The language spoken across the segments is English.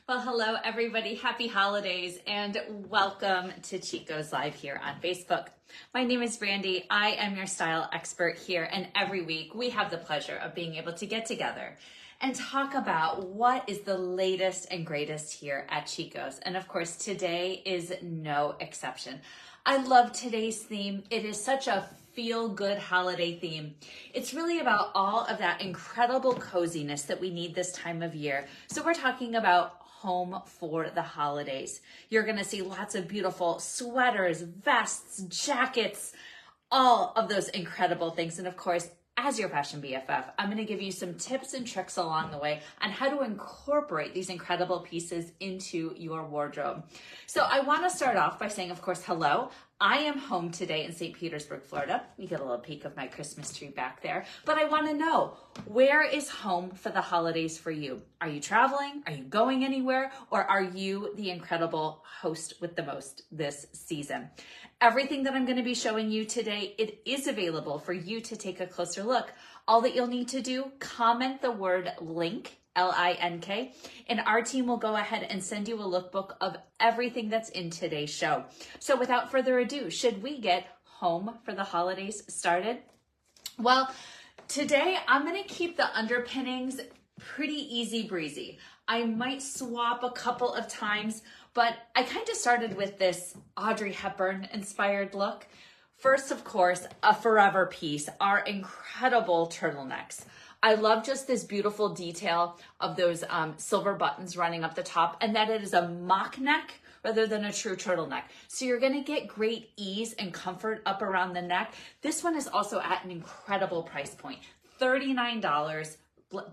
Well, hello everybody. Happy holidays and welcome to Chico's Live here on Facebook. My name is Brandi. I am your style expert here, and every week we have the pleasure of being able to get together and talk about what is the latest and greatest here at Chico's. And of course, today is no exception. I love today's theme. It is such a feel-good holiday theme. It's really about all of that incredible coziness that we need this time of year. So we're talking about home for the holidays. You're gonna see lots of beautiful sweaters, vests, jackets, all of those incredible things. And of course, as your fashion BFF, I'm gonna give you some tips and tricks along the way on how to incorporate these incredible pieces into your wardrobe. So I wanna start off by saying, of course, hello. I am home today in St. Petersburg, Florida. You get a little peek of my Christmas tree back there. But I wanna know, where is home for the holidays for you? Are you traveling? Are you going anywhere? Or are you the incredible host with the most this season? Everything that I'm gonna be showing you today, it is available for you to take a closer look. All that you'll need to do, comment the word link, L-I-N-K, and our team will go ahead and send you a lookbook of everything that's in today's show. So without further ado, should we get home for the holidays started? Well, today I'm gonna keep the underpinnings pretty easy breezy. I might swap a couple of times, but I kind of started with this Audrey Hepburn inspired look. First, of course, a forever piece, our incredible turtlenecks. I love just this beautiful detail of those silver buttons running up the top, and that it is a mock neck rather than a true turtleneck. So you're gonna get great ease and comfort up around the neck. This one is also at an incredible price point, $39,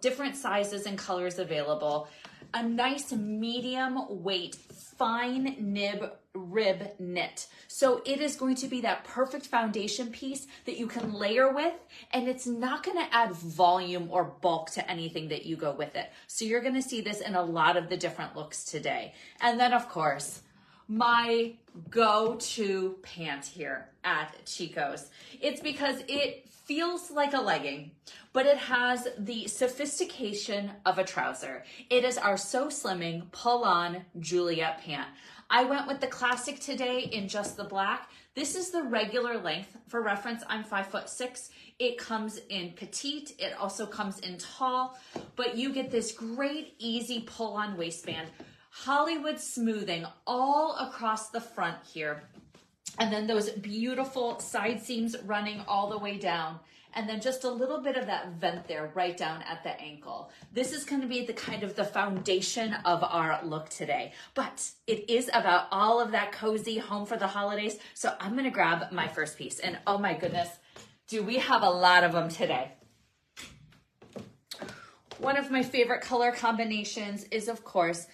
different sizes and colors available. A nice medium weight, fine nib rib knit. So it is going to be that perfect foundation piece that you can layer with, and it's not gonna add volume or bulk to anything that you go with it. So you're gonna see this in a lot of the different looks today. And then of course, my go-to pant here at Chico's. It's because it feels like a legging, but it has the sophistication of a trouser. It is our So Slimming pull-on Juliet pant. I went with the classic today in just the black. This is the regular length. For reference, I'm 5'6". It comes in petite. It also comes in tall, but you get this great easy pull-on waistband, Hollywood smoothing all across the front here. And then those beautiful side seams running all the way down. And then just a little bit of that vent there right down at the ankle. This is going to be the kind of the foundation of our look today. But it is about all of that cozy home for the holidays. So I'm going to grab my first piece. And oh my goodness, do we have a lot of them today. One of my favorite color combinations is, of course,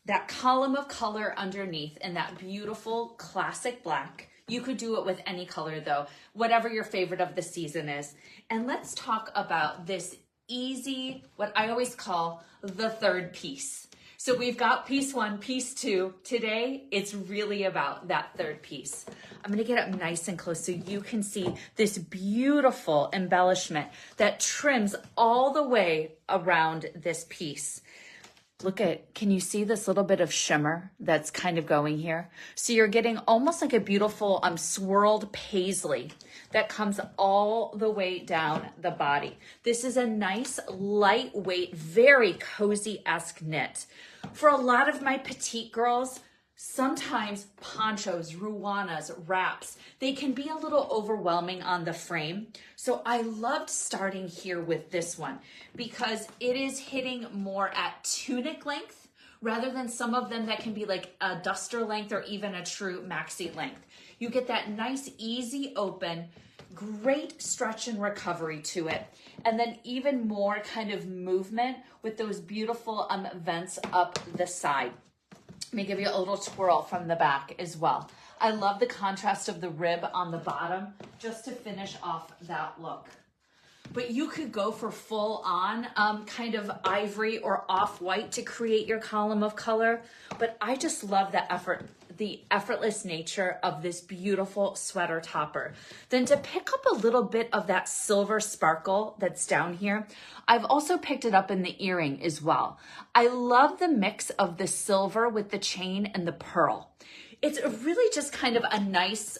that column of color underneath in that beautiful classic black. You could do it with any color though, whatever your favorite of the season is. And let's talk about this easy, what I always call the third piece. So we've got piece one, piece two. Today, it's really about that third piece. I'm gonna get up nice and close so you can see this beautiful embellishment that trims all the way around this piece. Look at, can you see this little bit of shimmer that's kind of going here? So you're getting almost like a beautiful swirled paisley that comes all the way down the body. This is a nice, lightweight, very cozy-esque knit. For a lot of my petite girls, sometimes ponchos, ruanas, wraps, they can be a little overwhelming on the frame. So I loved starting here with this one because it is hitting more at tunic length rather than some of them that can be like a duster length or even a true maxi length. You get that nice, easy open, great stretch and recovery to it. And then even more kind of movement with those beautiful vents up the side. Let me give you a little twirl from the back as well. I love the contrast of the rib on the bottom just to finish off that look. But you could go for full on kind of ivory or off-white to create your column of color. But I just love the effort the effortless nature of this beautiful sweater topper. Then to pick up a little bit of that silver sparkle that's down here, I've also picked it up in the earring as well. I love the mix of the silver with the chain and the pearl. It's really just kind of a nice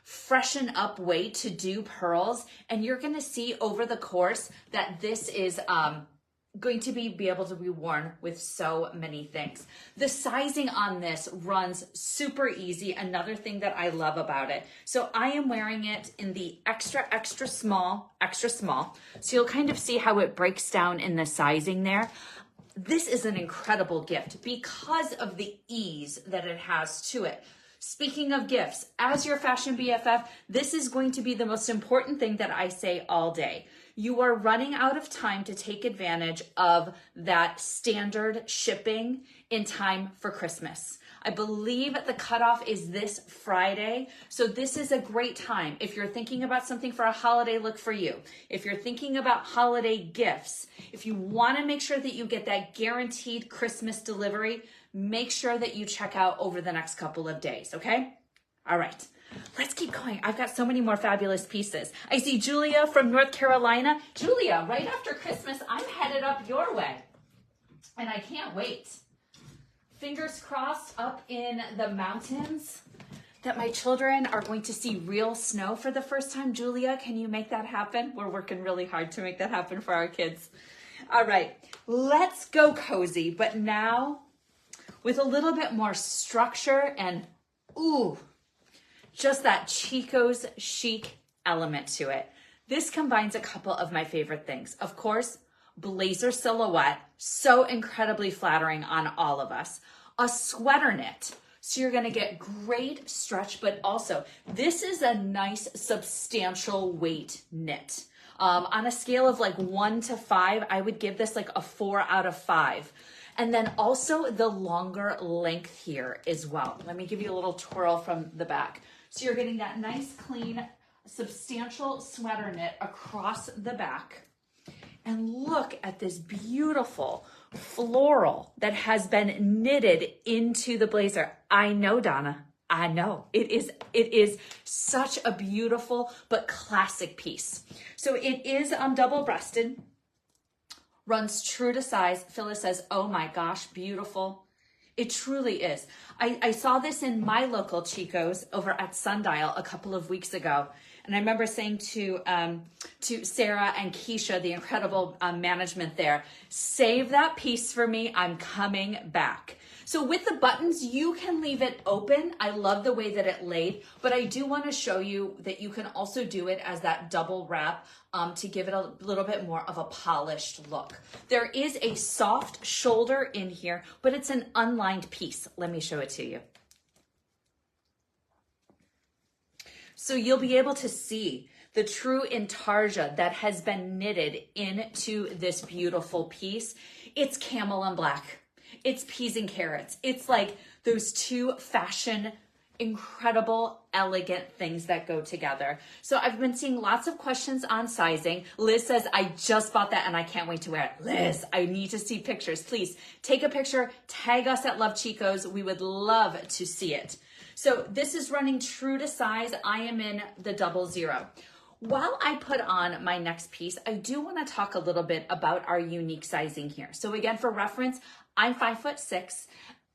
freshen up way to do pearls. And you're gonna see over the course that this is going to be able to be worn with so many things. The sizing on this runs super easy. Another thing that I love about it. So I am wearing it in the extra small. So you'll kind of see how it breaks down in the sizing there. This is an incredible gift because of the ease that it has to it. Speaking of gifts, as your fashion BFF, this is going to be the most important thing that I say all day. You are running out of time to take advantage of that standard shipping in time for Christmas. I believe the cutoff is this Friday. So this is a great time. If you're thinking about something for a holiday look for you, if you're thinking about holiday gifts, if you want to make sure that you get that guaranteed Christmas delivery, make sure that you check out over the next couple of days, okay? All right. Let's keep going. I've got so many more fabulous pieces. I see Julia from North Carolina. Julia, right after Christmas, I'm headed up your way. And I can't wait. Fingers crossed up in the mountains that my children are going to see real snow for the first time. Julia, can you make that happen? We're working really hard to make that happen for our kids. All right, let's go cozy, but now with a little bit more structure and ooh, just that Chico's chic element to it. This combines a couple of my favorite things. Of course, blazer silhouette, so incredibly flattering on all of us. A sweater knit, so you're gonna get great stretch, but also this is a nice substantial weight knit. On a scale of like 1 to 5, I would give this like a 4 out of 5. And then also the longer length here as well. Let me give you a little twirl from the back. So you're getting that nice, clean, substantial sweater knit across the back. And look at this beautiful floral that has been knitted into the blazer. I know, Donna, I know. It is such a beautiful but classic piece. So it is double-breasted, runs true to size. Phyllis says, oh my gosh, beautiful. It truly is. I saw this in my local Chico's over at Sundial a couple of weeks ago. And I remember saying to Sarah and Keisha, the incredible management there, save that piece for me. I'm coming back. So with the buttons, you can leave it open. I love the way that it laid, but I do want to show you that you can also do it as that double wrap to give it a little bit more of a polished look. There is a soft shoulder in here, but it's an unlined piece. Let me show it to you. So you'll be able to see the true intarsia that has been knitted into this beautiful piece. It's camel and black. It's peas and carrots. It's like those two fashion, incredible, elegant things that go together. So I've been seeing lots of questions on sizing. Liz says, I just bought that and I can't wait to wear it. Liz, I need to see pictures. Please take a picture, tag us at Love Chicos. We would love to see it. So this is running true to size. I am in the 00. While I put on my next piece, I do want to talk a little bit about our unique sizing here. So again, for reference, I'm 5'6".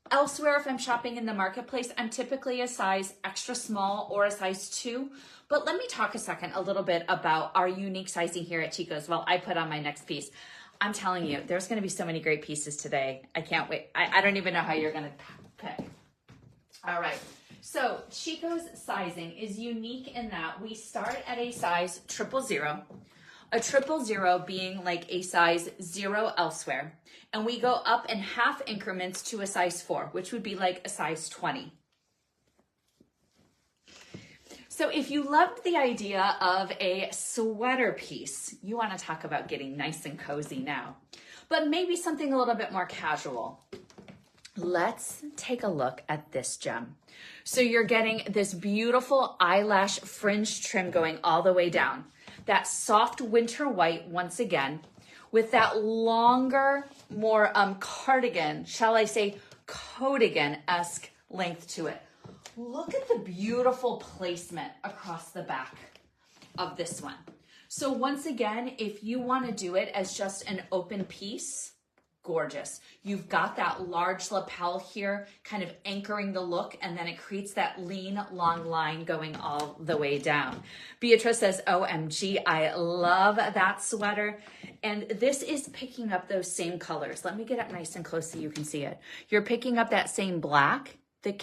Elsewhere, if I'm shopping in the marketplace, I'm typically a size extra small or a size 2. But let me talk a little bit about our unique sizing here at Chico's while I put on my next piece. I'm telling you, there's going to be so many great pieces today. I can't wait. I don't even know how you're going to pick. All right. So Chico's sizing is unique in that we start at a size 000, a 000 being like a size 0 elsewhere. And we go up in half increments to a size 4, which would be like a size 20. So if you loved the idea of a sweater piece, you want to talk about getting nice and cozy now, but maybe something a little bit more casual. Let's take a look at this gem. So you're getting this beautiful eyelash fringe trim going all the way down. That soft winter white once again, with that longer, more cardigan, shall I say, coatigan-esque length to it. Look at the beautiful placement across the back of this one. So once again, if you want to do it as just an open piece, gorgeous. You've got that large lapel here kind of anchoring the look, and then it creates that lean, long line going all the way down. Beatrice says, OMG, I love that sweater. And this is picking up those same colors. Let me get up nice and close so you can see it. You're picking up that same black, the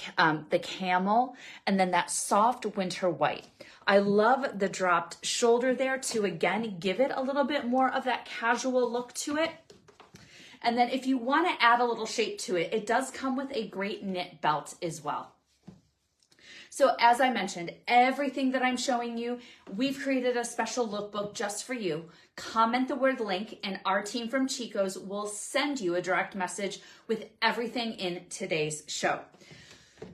camel, and then that soft winter white. I love the dropped shoulder there to, again, give it a little bit more of that casual look to it. And then if you want to add a little shape to it, it does come with a great knit belt as well. So as I mentioned, everything that I'm showing you, we've created a special lookbook just for you. Comment the word link and our team from Chico's will send you a direct message with everything in today's show.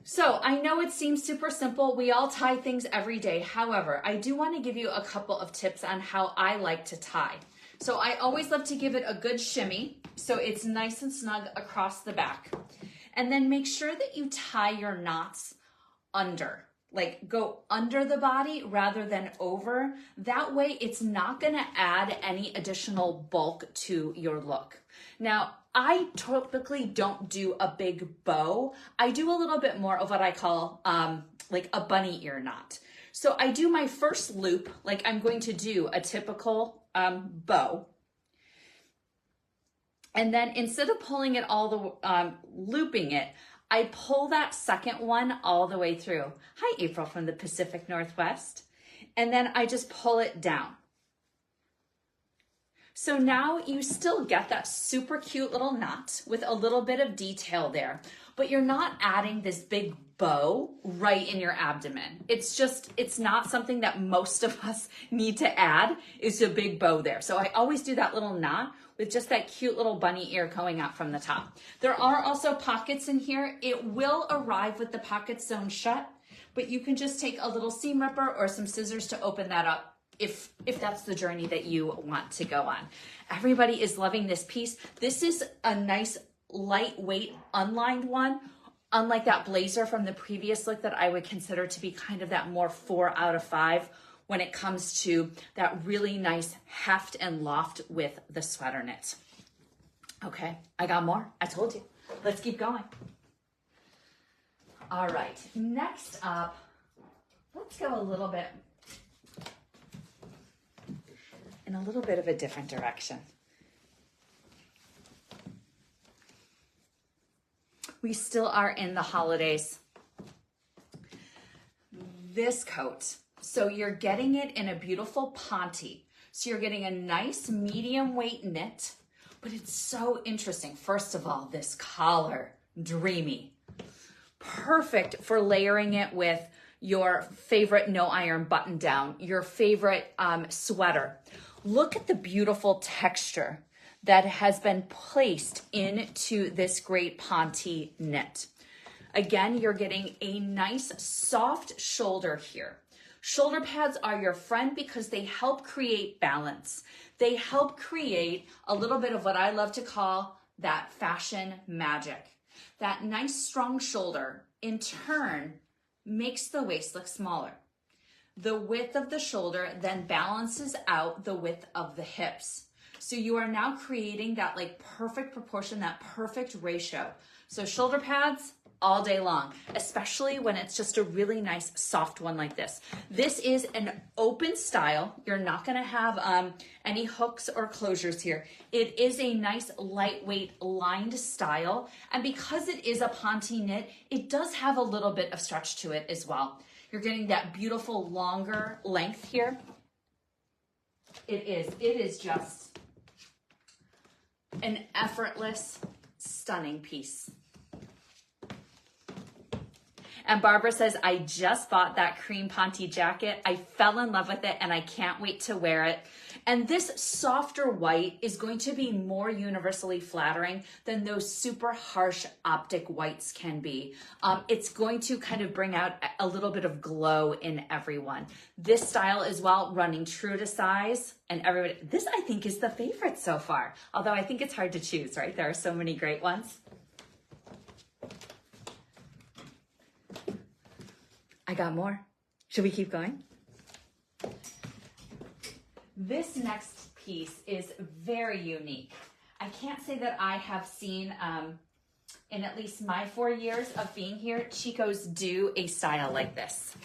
So I know it seems super simple. We all tie things every day. However, I do want to give you a couple of tips on how I like to tie. So I always love to give it a good shimmy so it's nice and snug across the back. And then make sure that you tie your knots under, like go under the body rather than over. That way it's not going to add any additional bulk to your look. Now, I typically don't do a big bow. I do a little bit more of what I call like a bunny ear knot. So I do my first loop, like I'm going to do a typical bow. And then instead of pulling it all the, looping it, I pull that second one all the way through. Hi, April from the Pacific Northwest. And then I just pull it down. So now you still get that super cute little knot with a little bit of detail there, but you're not adding this big bow right in your abdomen. It's not something that most of us need to add, is a big bow there. So I always do that little knot with just that cute little bunny ear going out from the top. There are also pockets in here. It will arrive with the pockets sewn shut, but you can just take a little seam ripper or some scissors to open that up if that's the journey that you want to go on. Everybody is loving this piece. This is a nice lightweight unlined one, unlike that blazer from the previous look that I would consider to be kind of that more 4 out of 5 when it comes to that really nice heft and loft with the sweater knit. Okay, I got more. I told you. Let's keep going. All right, next up, let's go a little bit in a little bit of a different direction. We still are in the holidays. This coat, so you're getting it in a beautiful Ponti. So you're getting a nice medium weight knit, but it's so interesting. First of all, this collar, dreamy. Perfect for layering it with your favorite no iron button down, your favorite sweater. Look at the beautiful texture that has been placed into this great Ponti knit. Again, you're getting a nice soft shoulder here. Shoulder pads are your friend because they help create balance. They help create a little bit of what I love to call that fashion magic. That nice strong shoulder in turn makes the waist look smaller. The width of the shoulder then balances out the width of the hips. So you are now creating that like perfect proportion, that perfect ratio. So shoulder pads all day long, especially when it's just a really nice soft one like this. This is an open style. You're not gonna have any hooks or closures here. It is a nice lightweight lined style. And because it is a Ponti knit, it does have a little bit of stretch to it as well. You're getting that beautiful longer length here. It is just an effortless, stunning piece. And Barbara says, I just bought that cream Ponti jacket. I fell in love with it and I can't wait to wear it. And this softer white is going to be more universally flattering than those super harsh optic whites can be. It's going to kind of bring out a little bit of glow in everyone. This style as well, running true to size, and everybody, this I think is the favorite so far. Although I think it's hard to choose, right? There are so many great ones. got more. Should we keep going? This next piece is very unique. I can't say that I have seen, in at least my 4 years of being here, Chico's do a style like this.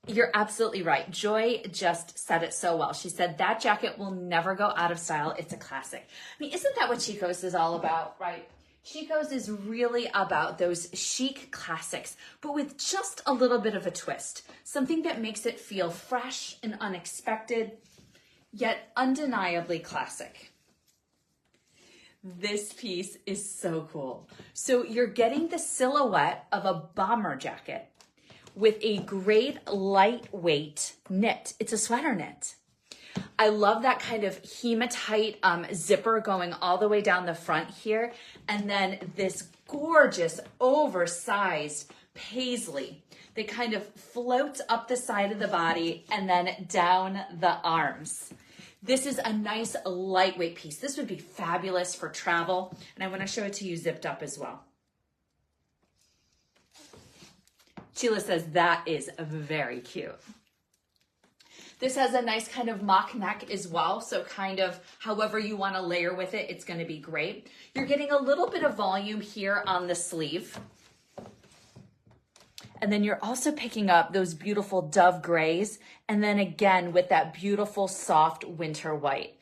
You're absolutely right. Joy just said it so well. She said that jacket will never go out of style. It's a classic. I mean, isn't that what Chico's is all about, right? Chico's is really about those chic classics, but with just a little bit of a twist. Something that makes it feel fresh and unexpected, yet undeniably classic. This piece is so cool. So you're getting the silhouette of a bomber jacket with a great lightweight knit. It's a sweater knit. I love that kind of hematite zipper going all the way down the front here. And then this gorgeous oversized paisley that kind of floats up the side of the body and then down the arms. This is a nice lightweight piece. This would be fabulous for travel. And I want to show it to you zipped up as well. Sheila says that is very cute. This has a nice kind of mock neck as well. So kind of however you want to layer with it, it's going to be great. You're getting a little bit of volume here on the sleeve. And then you're also picking up those beautiful dove grays. And then again, with that beautiful soft winter white.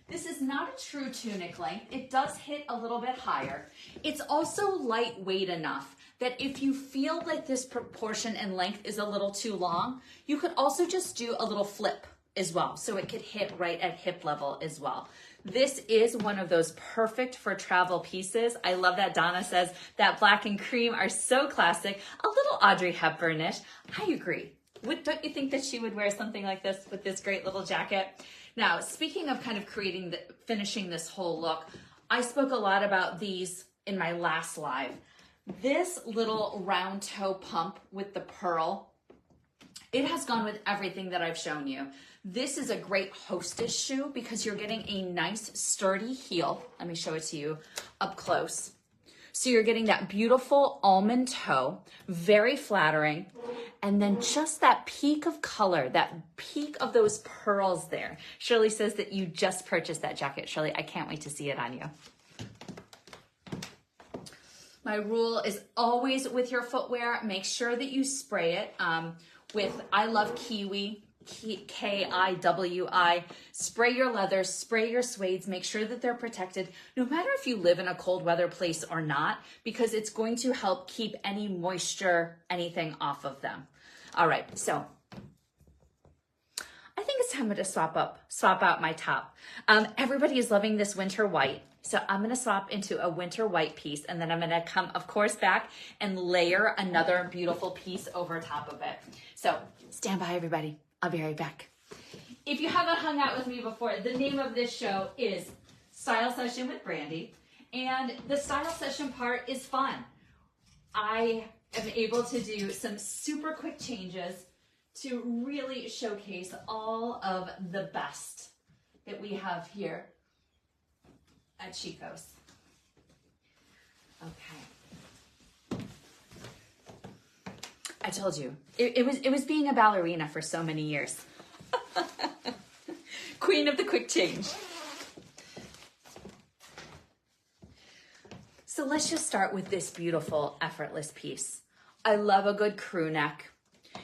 This is not a true tunic length. It does hit a little bit higher. It's also lightweight enough that if you feel like this proportion and length is a little too long, you could also just do a little flip as well. So it could hit right at hip level as well. This is one of those perfect for travel pieces. I love that Donna says that black and cream are so classic. A little Audrey Hepburnish. I agree. Don't you think that she would wear something like this with this great little jacket? Now, speaking of kind of finishing this whole look, I spoke a lot about these in my last live. This little round toe pump with the pearl, it has gone with everything that I've shown you. This is a great hostess shoe because you're getting a nice sturdy heel. Let me show it to you up close. So you're getting that beautiful almond toe, very flattering. And then just that peak of color, that peak of those pearls there. Shirley says that you just purchased that jacket. Shirley, I can't wait to see it on you. My rule is always with your footwear, make sure that you spray it with, I love Kiwi, Kiwi. Spray your leathers, spray your suedes, make sure that they're protected, no matter if you live in a cold weather place or not, because it's going to help keep any moisture, anything off of them. All right, so I think it's time to swap out my top. Everybody is loving this winter white. So I'm going to swap into a winter white piece, and then I'm going to come, of course, back and layer another beautiful piece over top of it. So stand by, everybody. I'll be right back. If you haven't hung out with me before, the name of this show is Style Session with Brandi, and the style session part is fun. I am able to do some super quick changes to really showcase all of the best that we have here at Chico's. Okay. I told you, it was being a ballerina for so many years. Queen of the quick change. So let's just start with this beautiful, effortless piece. I love a good crew neck.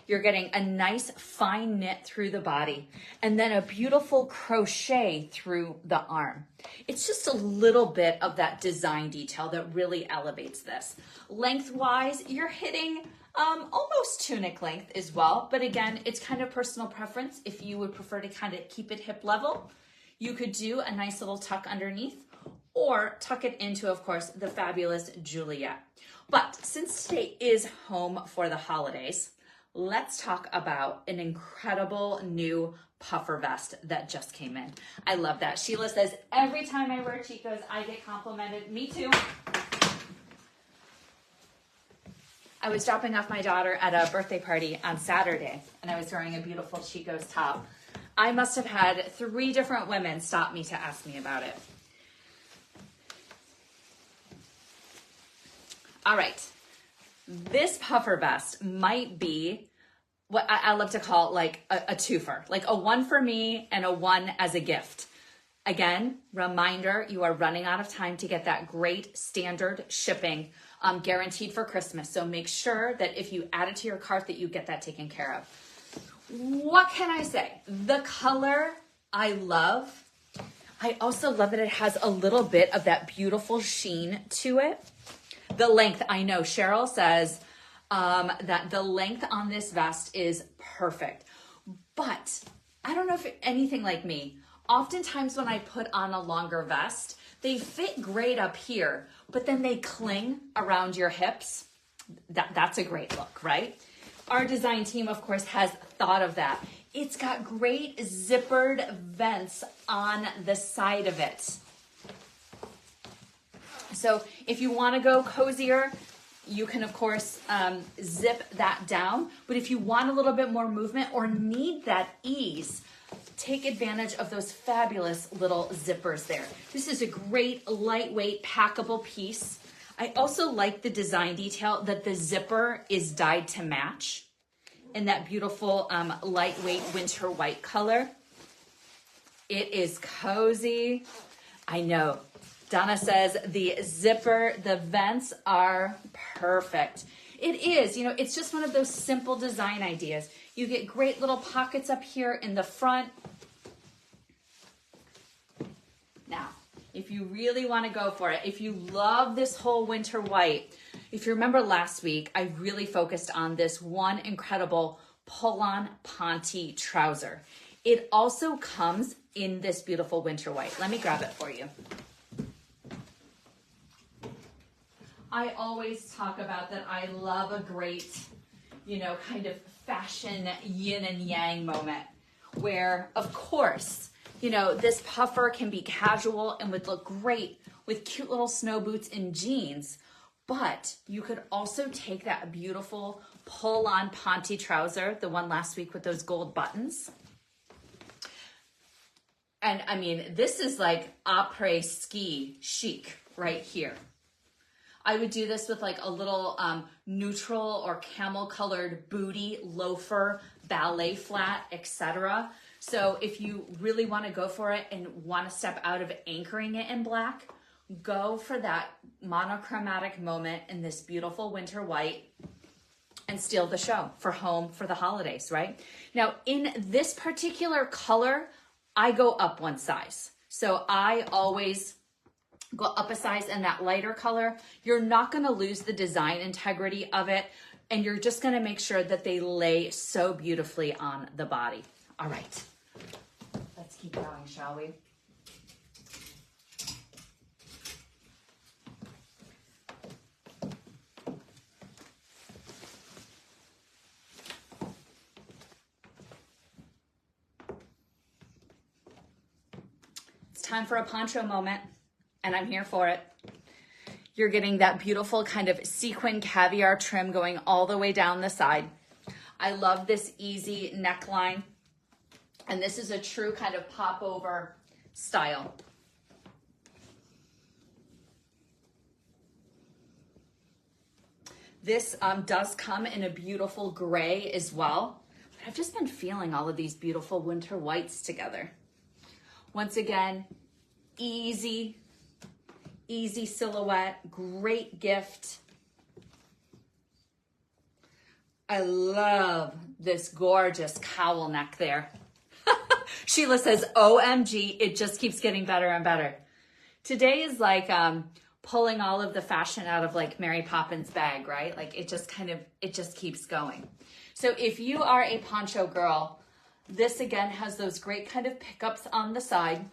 You're getting a nice fine knit through the body and then a beautiful crochet through the arm. It's just a little bit of that design detail that really elevates this. Lengthwise, you're hitting almost tunic length as well. But again, it's kind of personal preference. If you would prefer to kind of keep it hip level, you could do a nice little tuck underneath or tuck it into, of course, the fabulous Juliet. But since today is home for the holidays, let's talk about an incredible new puffer vest that just came in. I love that. Sheila says, every time I wear Chico's, I get complimented. Me too. I was dropping off my daughter at a birthday party on Saturday, and I was wearing a beautiful Chico's top. I must have had 3 different women stop me to ask me about it. All right. This puffer vest might be what I love to call like a twofer, like a one for me and a one as a gift. Again, reminder, you are running out of time to get that great standard shipping guaranteed for Christmas. So make sure that if you add it to your cart that you get that taken care of. What can I say? The color I love. I also love that it has a little bit of that beautiful sheen to it. The length, I know Cheryl says that the length on this vest is perfect. But I don't know if anything like me. Oftentimes when I put on a longer vest, they fit great up here, but then they cling around your hips. That's a great look, right? Our design team, of course, has thought of that. It's got great zippered vents on the side of it. So if you want to go cozier, you can, of course, zip that down. But if you want a little bit more movement or need that ease, take advantage of those fabulous little zippers there. This is a great, lightweight, packable piece. I also like the design detail that the zipper is dyed to match in that beautiful, lightweight winter white color. It is cozy. I know. Donna says the zipper, the vents are perfect. It is, you know, it's just one of those simple design ideas. You get great little pockets up here in the front. Now, if you really want to go for it, if you love this whole winter white, if you remember last week, I really focused on this one incredible pull-on Ponti trouser. It also comes in this beautiful winter white. Let me grab it for you. I always talk about that I love a great, you know, kind of fashion yin and yang moment where, of course, you know, this puffer can be casual and would look great with cute little snow boots and jeans, but you could also take that beautiful pull-on Ponti trouser, the one last week with those gold buttons. And I mean, this is like après-ski chic right here. I would do this with like a little neutral or camel colored booty, loafer, ballet flat, etc. So if you really want to go for it and want to step out of anchoring it in black, go for that monochromatic moment in this beautiful winter white and steal the show for home for the holidays, right? Now in this particular color, I go up one size. So I always go up a size in that lighter color. You're not going to lose the design integrity of it, and you're just going to make sure that they lay so beautifully on the body. All right, let's keep going, shall we? It's time for a poncho moment. And I'm here for it. You're getting that beautiful kind of sequin caviar trim going all the way down the side. I love this easy neckline. And this is a true kind of popover style. This does come in a beautiful gray as well. But I've just been feeling all of these beautiful winter whites together. Once again, easy silhouette, great gift. I love this gorgeous cowl neck there. Sheila says, OMG, it just keeps getting better and better. Today is like pulling all of the fashion out of like Mary Poppins' bag, right? Like it just keeps going. So if you are a poncho girl, this again has those great kind of pickups on the side.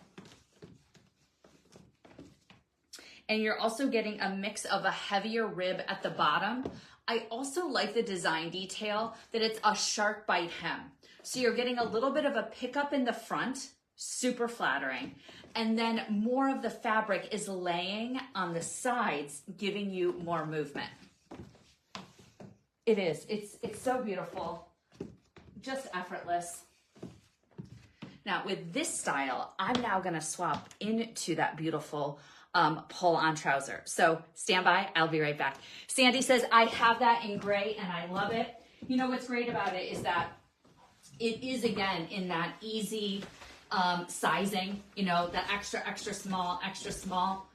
And you're also getting a mix of a heavier rib at the bottom. I also like the design detail that it's a shark bite hem. So you're getting a little bit of a pickup in the front, super flattering. And then more of the fabric is laying on the sides, giving you more movement. It is, it's so beautiful, just effortless. Now with this style, I'm now gonna swap into that beautiful pull-on trouser. So stand by, I'll be right back. Sandy says, I have that in gray and I love it. You know what's great about it is that it is, again, in that easy sizing, you know, that extra, extra small, extra small.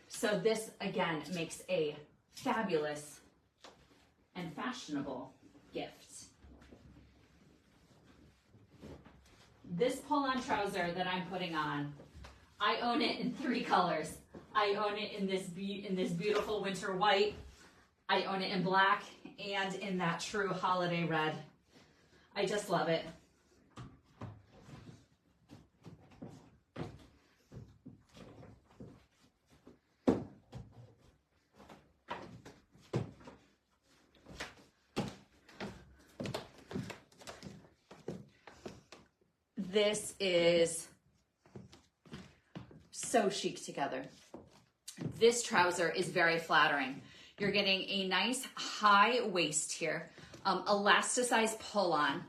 So this, again, makes a fabulous and fashionable gift. This pull-on trouser that I'm putting on, I own it in 3 colors. I own it in this beautiful winter white. I own it in black and in that true holiday red. I just love it. This is so chic together. This trouser is very flattering. You're getting a nice high waist here, elasticized pull-on,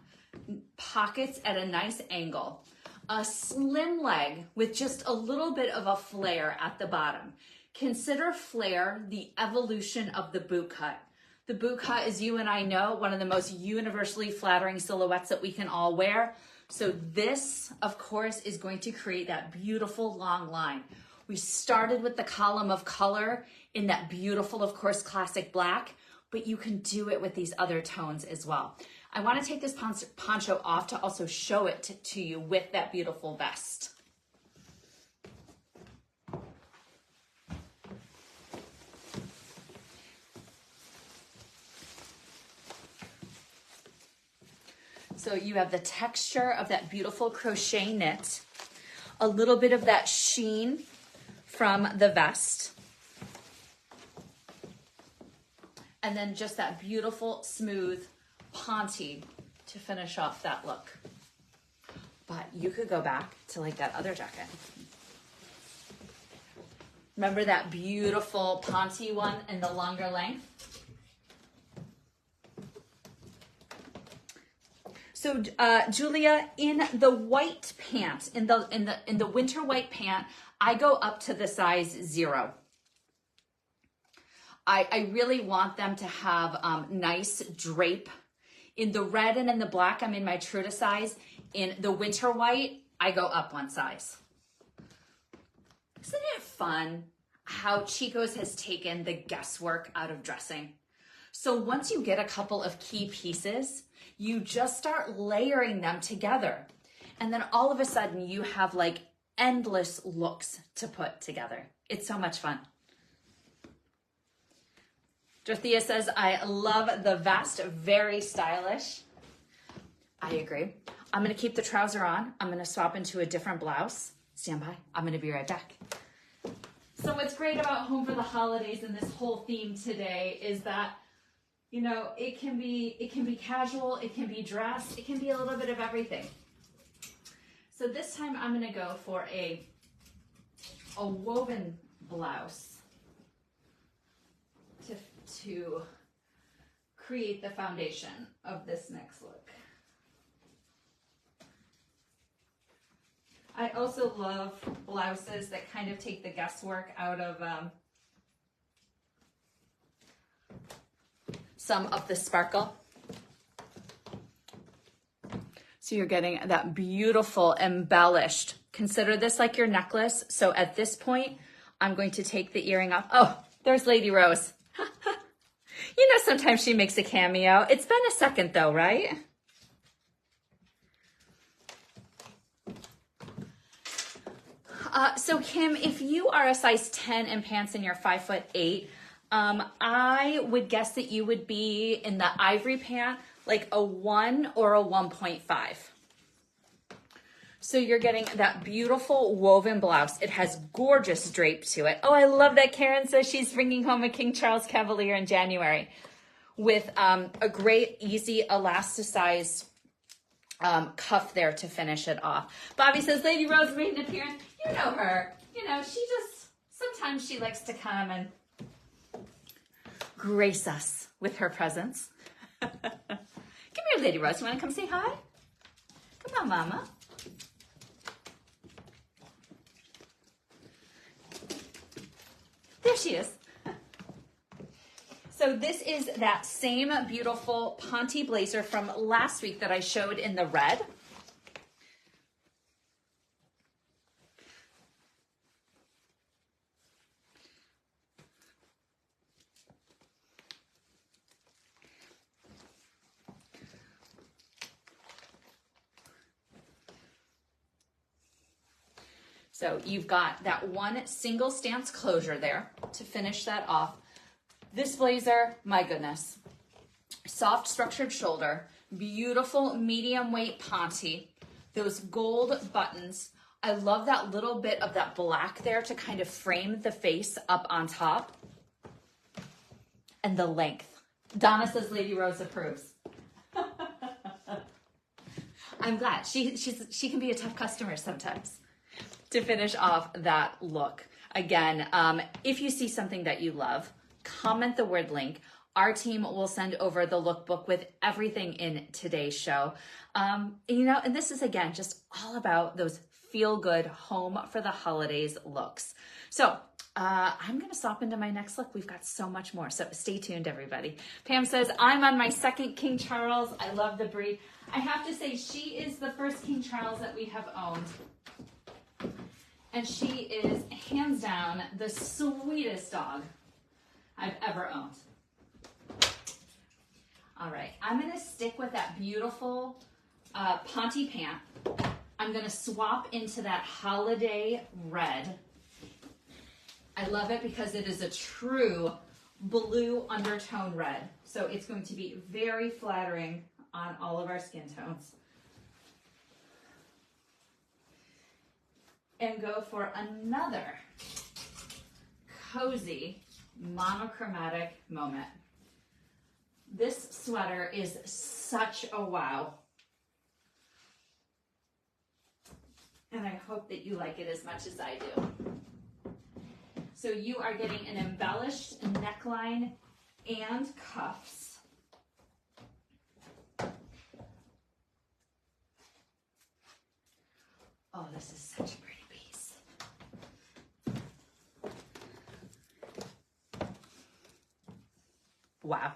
pockets at a nice angle, a slim leg with just a little bit of a flare at the bottom. Consider flare the evolution of the boot cut. The boot cut, as you and I know, one of the most universally flattering silhouettes that we can all wear. So this, of course, is going to create that beautiful long line. We started with the column of color in that beautiful, of course, classic black, but you can do it with these other tones as well. I want to take this poncho off to also show it to you with that beautiful vest. So you have the texture of that beautiful crochet knit, a little bit of that sheen from the vest, and then just that beautiful, smooth Ponti to finish off that look. But you could go back to like that other jacket. Remember that beautiful Ponti one in the longer length? So Julia, in the white pant, in the winter white pant, I go up to the size 0. I really want them to have nice drape. In the red and in the black, I'm in my true to size. In the winter white, I go up 1 size. Isn't it fun how Chico's has taken the guesswork out of dressing? So once you get a couple of key pieces, you just start layering them together. And then all of a sudden you have like endless looks to put together. It's so much fun. Dorothea says, I love the vest, very stylish. I agree. I'm gonna keep the trouser on. I'm gonna swap into a different blouse. Stand by, I'm gonna be right back. So what's great about Home for the Holidays and this whole theme today is that, you know, it can be casual, it can be dress, it can be a little bit of everything. So this time I'm gonna go for a woven blouse to create the foundation of this next look. I also love blouses that kind of take the guesswork out of some of the sparkle. So you're getting that beautiful embellished. Consider this like your necklace. So at this point, I'm going to take the earring off. Oh, there's Lady Rose. You know, sometimes she makes a cameo. It's been a second though, right? So Kim, if you are a size 10 in pants and you're 5'8", I would guess that you would be in the ivory pant, like a 1 or a 1.5. So you're getting that beautiful woven blouse. It has gorgeous drape to it. Oh, I love that Karen says she's bringing home a King Charles Cavalier in January with a great, easy, elasticized cuff there to finish it off. Bobby says, Lady Rose made an appearance. You know her. You know, she just, sometimes she likes to come and grace us with her presence. Come here, Lady Rose. You want to come say hi? Come on, Mama. there she is. So this is that same beautiful Ponti blazer from last week that I showed in the red. So you've got that one single stance closure there to finish that off. This blazer, my goodness, soft structured shoulder, beautiful medium weight Ponti, those gold buttons. I love that little bit of that black there to kind of frame the face up on top. And the length. Donna says Lady Rose approves. I'm glad. She can be a tough customer sometimes. To finish off that look. Again, if you see something that you love, comment the word link. Our team will send over the lookbook with everything in today's show. And this is, again, just all about those feel-good home for the holidays looks. So I'm going to stop into my next look. We've got so much more, so stay tuned, everybody. Pam says, I'm on my second King Charles. I love the breed. I have to say, she is the first King Charles that we have owned. And she is, hands down, the sweetest dog I've ever owned. All right, I'm gonna stick with that beautiful Ponti pant. I'm gonna swap into that holiday red. I love it because it is a true blue undertone red. So it's going to be very flattering on all of our skin tones. And go for another cozy monochromatic moment. This sweater is such a wow. And I hope that you like it as much as I do. So you are getting an embellished neckline and cuffs. Oh, this is such a pretty piece. Wow.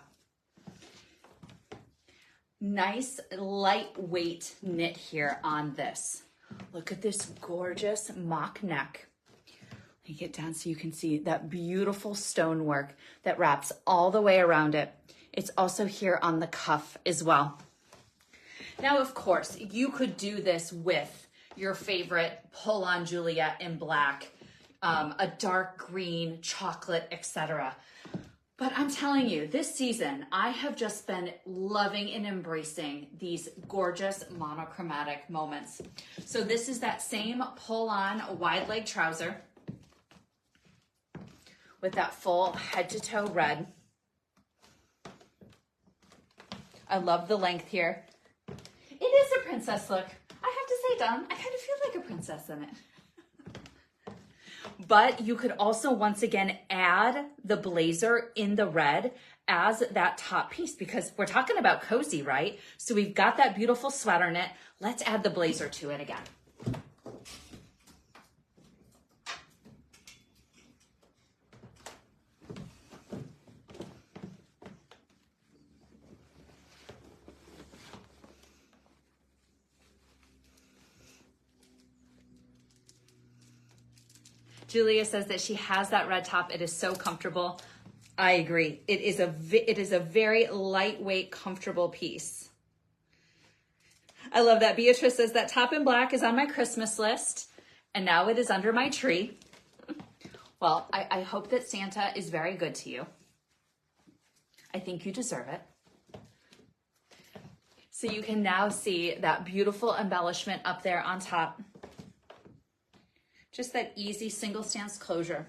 Nice lightweight knit here on this. Look at this gorgeous mock neck. Let me get down so you can see that beautiful stonework that wraps all the way around it. It's also here on the cuff as well. Now, of course, you could do this with your favorite pull-on Juliet in black, a dark green, chocolate, etc. But I'm telling you, this season, I have just been loving and embracing these gorgeous monochromatic moments. So this is that same pull-on wide leg trouser with that full head to toe red. I love the length here. It is a princess look. I have to say, Dawn, I kind of feel like a princess in it. But you could also, once again, add the blazer in the red as that top piece because we're talking about cozy, right? So we've got that beautiful sweater knit. Let's add the blazer to it again. Julia says that she has that red top. It is so comfortable. I agree. It is a very lightweight, comfortable piece. I love that. Beatrice says that top in black is on my Christmas list, and now it is under my tree. Well, I hope that Santa is very good to you. I think you deserve it. So you can now see that beautiful embellishment up there on top. Just that easy single stance closure.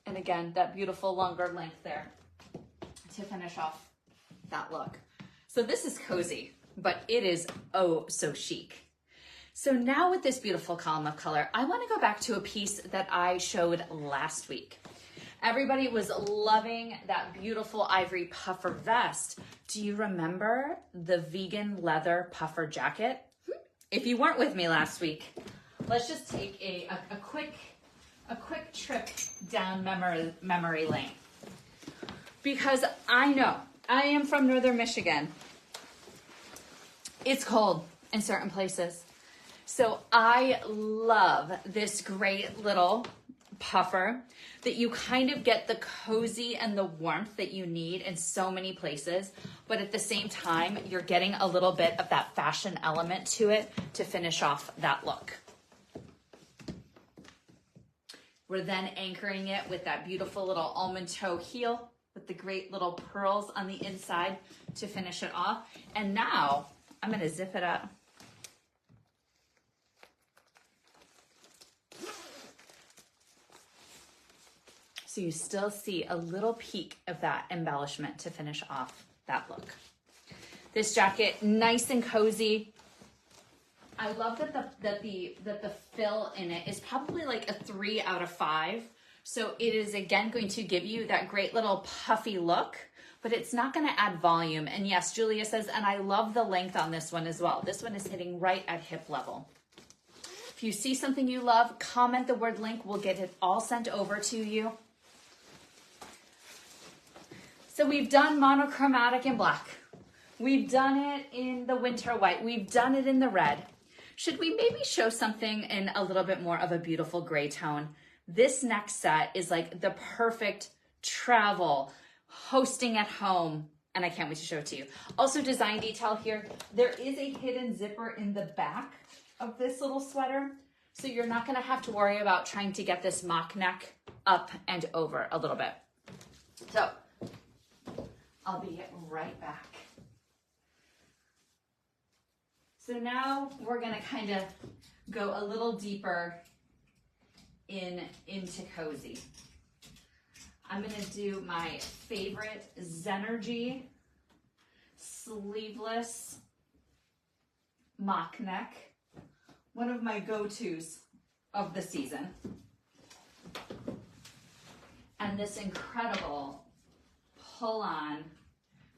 And again, that beautiful longer length there to finish off that look. So this is cozy, but it is oh so chic. So now with this beautiful column of color, I want to go back to a piece that I showed last week. Everybody was loving that beautiful ivory puffer vest. Do you remember the vegan leather puffer jacket? If you weren't with me last week, let's just take a quick a quick trip down memory lane. Because I know, I am from Northern Michigan. It's cold in certain places. So I love this great little puffer that you kind of get the cozy and the warmth that you need in so many places, but at the same time, you're getting a little bit of that fashion element to it to finish off that look. We're then anchoring it with that beautiful little almond toe heel with the great little pearls on the inside to finish it off. And now I'm gonna zip it up. So you still see a little peek of that embellishment to finish off that look. This jacket, nice and cozy. I love that the fill in it is probably like a 3 out of 5. So it is again going to give you that great little puffy look, but it's not going to add volume. And yes, Julia says, and I love the length on this one as well. This one is hitting right at hip level. If you see something you love, comment the word link. We'll get it all sent over to you. So we've done monochromatic in black. We've done it in the winter white. We've done it in the red. Should we maybe show something in a little bit more of a beautiful gray tone? This next set is like the perfect travel, hosting at home, and I can't wait to show it to you. Also, design detail here. There is a hidden zipper in the back of this little sweater, so you're not gonna have to worry about trying to get this mock neck up and over a little bit. So, I'll be right back. So now we're gonna kind of go a little deeper into cozy. I'm gonna do my favorite zenergy sleeveless mock neck, one of my go-tos of the season. And this incredible pull-on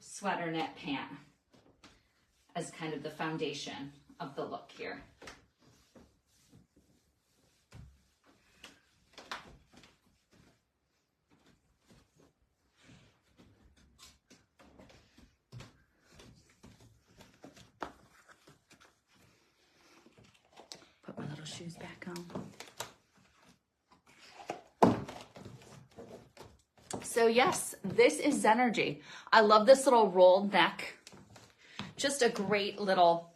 sweater knit pant as kind of the foundation of the look here. Put my little shoes back on. So yes, this is zenergy. I love this little rolled neck. Just a great little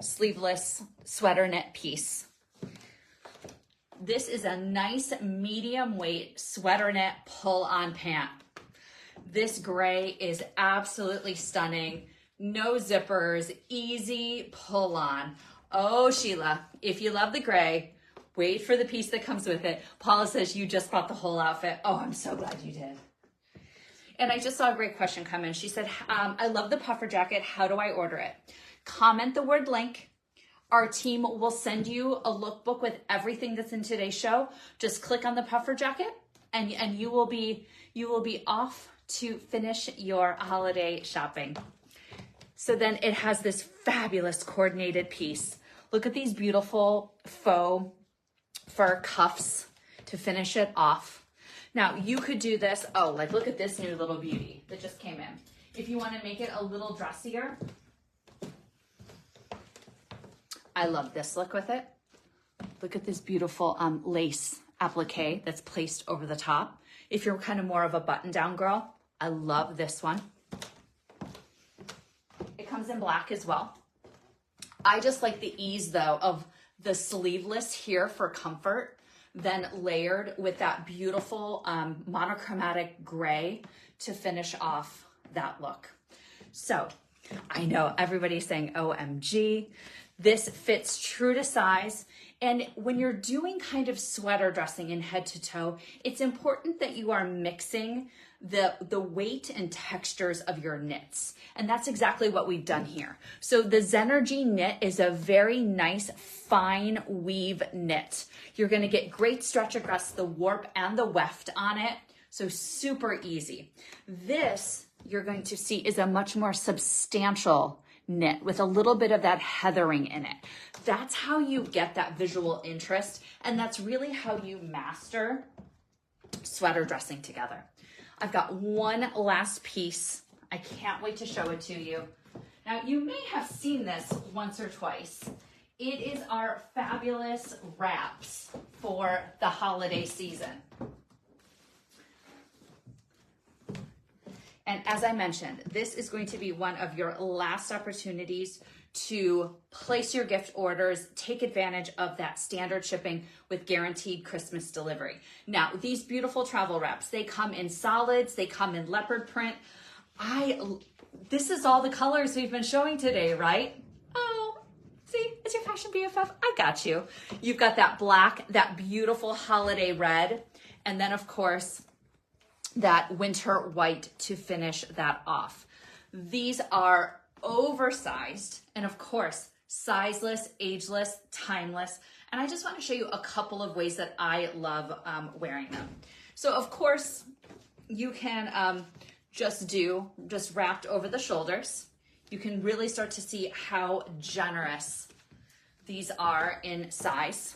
sleeveless sweater knit piece. This is a nice medium weight sweater knit pull-on pant. This gray is absolutely stunning. No zippers, easy pull-on. Oh, Sheila, if you love the gray, wait for the piece that comes with it. Paula says you just bought the whole outfit. Oh, I'm so glad you did. And I just saw a great question come in. She said, I love the puffer jacket. How do I order it? Comment the word link. Our team will send you a lookbook with everything that's in today's show. Just click on the puffer jacket and you will be off to finish your holiday shopping. So then it has this fabulous coordinated piece. Look at these beautiful faux fur cuffs to finish it off. Now you could do this, oh, like look at this new little beauty that just came in. If you want to make it a little dressier, I love this look with it. Look at this beautiful lace applique that's placed over the top. If you're kind of more of a button down girl, I love this one. It comes in black as well. I just like the ease though of the sleeveless here for comfort, then layered with that beautiful monochromatic gray to finish off that look. So I know everybody's saying, OMG, this fits true to size. And when you're doing kind of sweater dressing in head to toe, it's important that you are mixing the weight and textures of your knits. And that's exactly what we've done here. So the zenergy knit is a very nice fine weave knit. You're gonna get great stretch across the warp and the weft on it. So super easy. This you're going to see is a much more substantial knit with a little bit of that heathering in it. That's how you get that visual interest, and that's really how you master sweater dressing together. I've got one last piece. I can't wait to show it to you. Now, you may have seen this once or twice. It is our fabulous wraps for the holiday season. And as I mentioned, this is going to be one of your last opportunities to place your gift orders, take advantage of that standard shipping with guaranteed Christmas delivery. Now, these beautiful travel wraps, they come in solids, they come in leopard print. This is all the colors we've been showing today, right? Oh, see, it's your fashion BFF. I got you. You've got that black, that beautiful holiday red, and then of course, that winter white to finish that off. These are oversized and of course, sizeless, ageless, timeless. And I just want to show you a couple of ways that I love wearing them. So of course, you can just wrapped over the shoulders. You can really start to see how generous these are in size.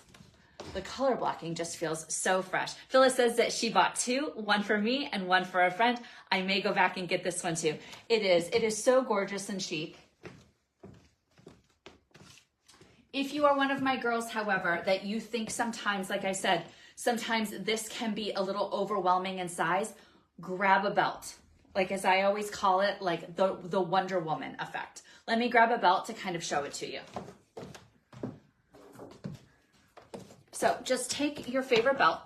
The color blocking just feels so fresh. Phyllis says that she bought two, one for me and one for a friend. I may go back and get this one too. It is so gorgeous and chic. If you are one of my girls, however, that you think sometimes, like I said, sometimes this can be a little overwhelming in size, grab a belt. Like as I always call it, like the Wonder Woman effect. Let me grab a belt to kind of show it to you. So just take your favorite belt.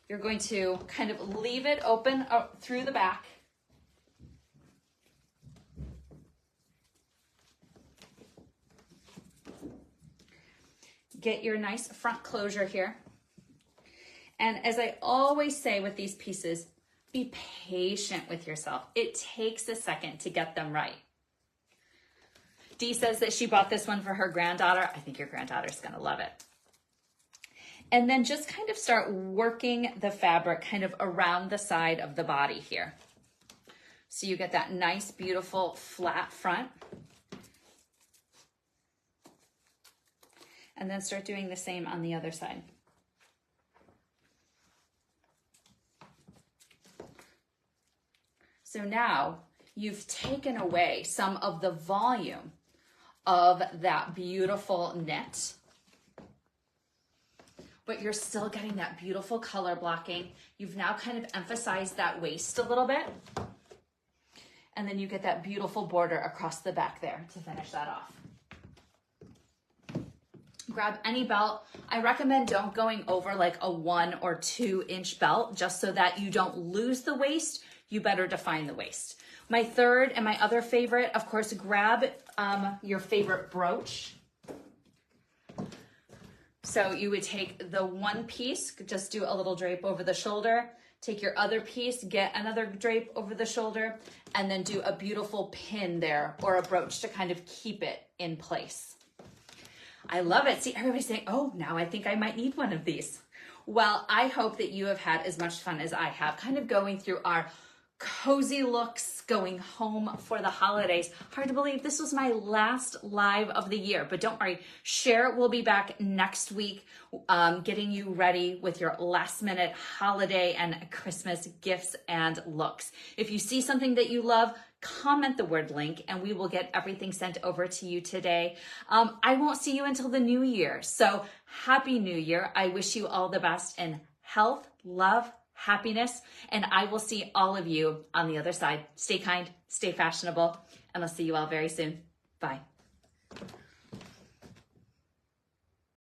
You're going to kind of leave it open through the back. Get your nice front closure here. And as I always say with these pieces, be patient with yourself. It takes a second to get them right. Dee says that she bought this one for her granddaughter. I think your granddaughter's gonna love it. And then just kind of start working the fabric kind of around the side of the body here. So you get that nice, beautiful flat front. And then start doing the same on the other side. So now you've taken away some of the volume of that beautiful knit, but you're still getting that beautiful color blocking. You've now kind of emphasized that waist a little bit. And then you get that beautiful border across the back there to finish that off. Grab any belt. I recommend don't going over like a 1 or 2 inch belt just so that you don't lose the waist. You better define the waist. My third and my other favorite, of course, grab your favorite brooch. So you would take the one piece, just do a little drape over the shoulder, take your other piece, get another drape over the shoulder, and then do a beautiful pin there or a brooch to kind of keep it in place. I love it. See, everybody's saying, oh, now I think I might need one of these. Well, I hope that you have had as much fun as I have, kind of going through our cozy looks, going home for the holidays. Hard to believe this was my last live of the year, but don't worry. Cher will be back next week, getting you ready with your last minute holiday and Christmas gifts and looks. If you see something that you love, comment the word link and we will get everything sent over to you today. I won't see you until the new year. So happy new year. I wish you all the best in health, love, happiness, and I will see all of you on the other side. Stay kind, stay fashionable, and I'll see you all very soon. Bye.